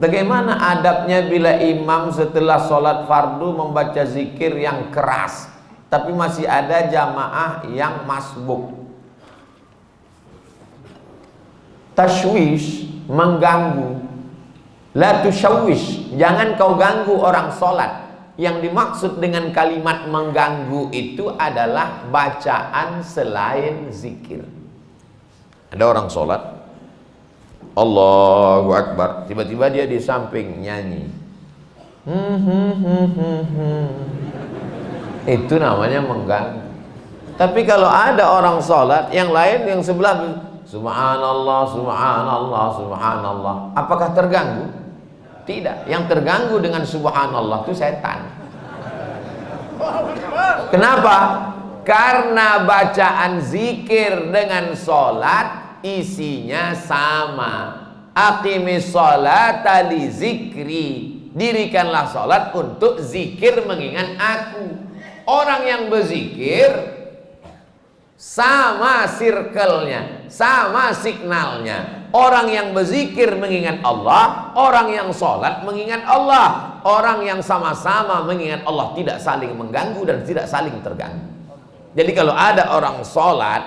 Bagaimana adabnya bila imam setelah sholat fardu membaca zikir yang keras, tapi masih ada jamaah yang masbuk? Tashwish, mengganggu. La tushawwish, jangan kau ganggu orang sholat. Yang dimaksud dengan kalimat mengganggu itu adalah bacaan selain zikir. Ada orang sholat, Allahu Akbar, tiba-tiba dia di samping nyanyi. Itu namanya mengganggu. Tapi kalau ada orang sholat, yang lain yang sebelah subhanallah, subhanallah, subhanallah, apakah terganggu? Tidak. Yang terganggu dengan subhanallah itu setan. Kenapa? Karena bacaan zikir dengan sholat isinya sama. Aqimis sholata li zikri, dirikanlah sholat untuk zikir mengingat aku. Orang yang berzikir sama circle-nya, sama signalnya. Orang yang berzikir mengingat Allah, orang yang sholat mengingat Allah. Orang yang sama-sama mengingat Allah tidak saling mengganggu dan tidak saling terganggu. Jadi kalau ada orang sholat,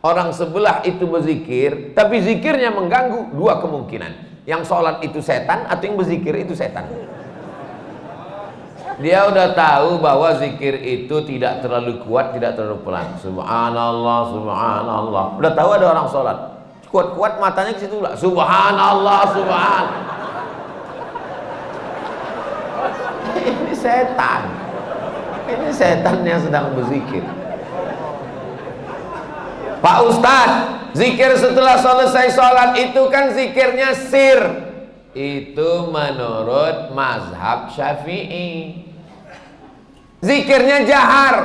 orang sebelah itu berzikir, tapi zikirnya mengganggu, dua kemungkinan. Yang sholat itu setan atau yang berzikir itu setan. Dia udah tahu bahwa zikir itu tidak terlalu kuat, tidak terlalu pelan. Subhanallah, subhanallah. Udah tahu ada orang sholat, kuat-kuat matanya ke situ lah. Subhanallah, subhan. Ini setan. Ini setan yang sedang berzikir. Pak Ustadz, zikir setelah selesai sholat itu kan zikirnya sir. Itu menurut mazhab Syafi'i. Zikirnya jahar,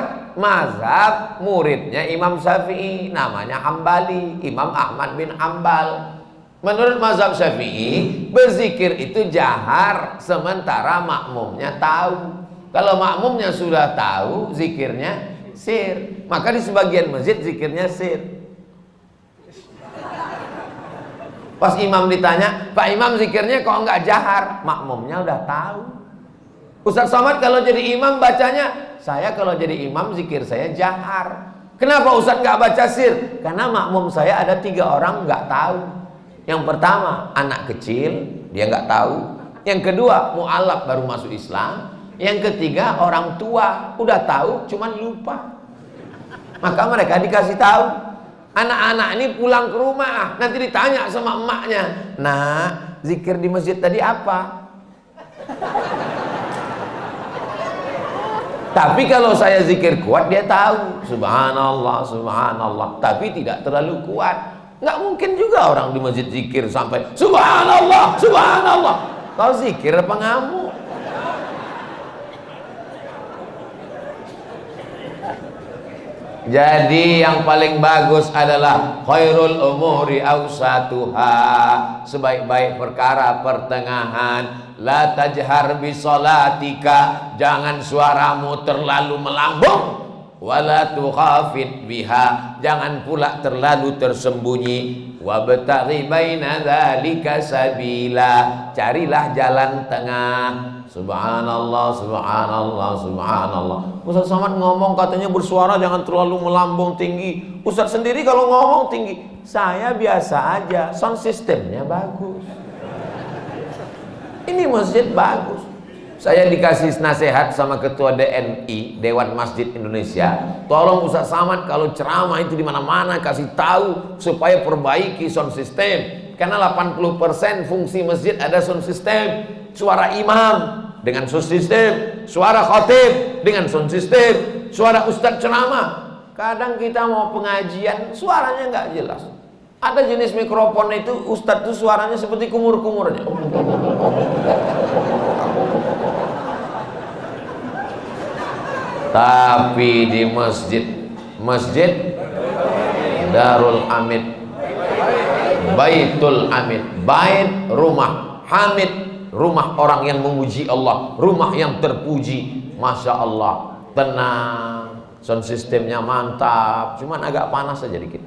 mazhab muridnya Imam Syafi'i, namanya Hambali, Imam Ahmad bin Hambal. Menurut mazhab Syafi'i, berzikir itu jahar sementara makmumnya tahu. Kalau makmumnya sudah tahu, zikirnya sir. Maka di sebagian masjid zikirnya sir. Pas imam ditanya, Pak Imam zikirnya kok enggak jahar? Makmumnya udah tahu. Ustaz Somad kalau jadi imam bacanya, saya kalau jadi imam zikir saya jahar. Kenapa Ustaz nggak baca sir? Karena makmum saya ada 3 orang nggak tahu. Yang pertama anak kecil, dia nggak tahu. Yang kedua mu'alaf baru masuk Islam. Yang ketiga orang tua udah tahu cuman lupa. Maka mereka dikasih tahu. Anak-anak ini pulang ke rumah, nanti ditanya sama emaknya, nah zikir di masjid tadi apa? Tapi kalau saya zikir kuat, dia tahu subhanallah, subhanallah, tapi tidak terlalu kuat. Nggak mungkin juga orang di masjid zikir sampai subhanallah, subhanallah. Kau zikir apa ngamuk? Jadi yang paling bagus adalah khairul umuri awsatuha, sebaik-baik perkara pertengahan. La tajhar bi sholatika, jangan suaramu terlalu melambung. Wala tukhafit biha, jangan pula terlalu tersembunyi. Wabtaghi baina dzalika sabila, carilah jalan tengah. Subhanallah, subhanallah, subhanallah. Ustaz Somad ngomong katanya bersuara jangan terlalu melambung tinggi. Ustaz sendiri kalau ngomong tinggi, saya biasa aja, sound systemnya bagus. Ini masjid bagus. Saya dikasih nasihat sama ketua DNI, Dewan Masjid Indonesia. Tolong Ustaz Somad kalau ceramah itu di mana-mana kasih tahu supaya perbaiki sound system. Karena 80% fungsi masjid ada sound system. Suara imam dengan sound system, suara khatib dengan sound system, suara ustadz ceramah. Kadang kita mau pengajian suaranya nggak jelas. Ada jenis mikrofon itu ustadz tuh suaranya seperti kumur-kumurnya. Tapi di masjid Darul Hamid, Baitul Hamid, bait rumah, Hamid rumah orang yang memuji Allah, rumah yang terpuji. Masya Allah, tenang, sound systemnya mantap, cuman agak panas saja dikit.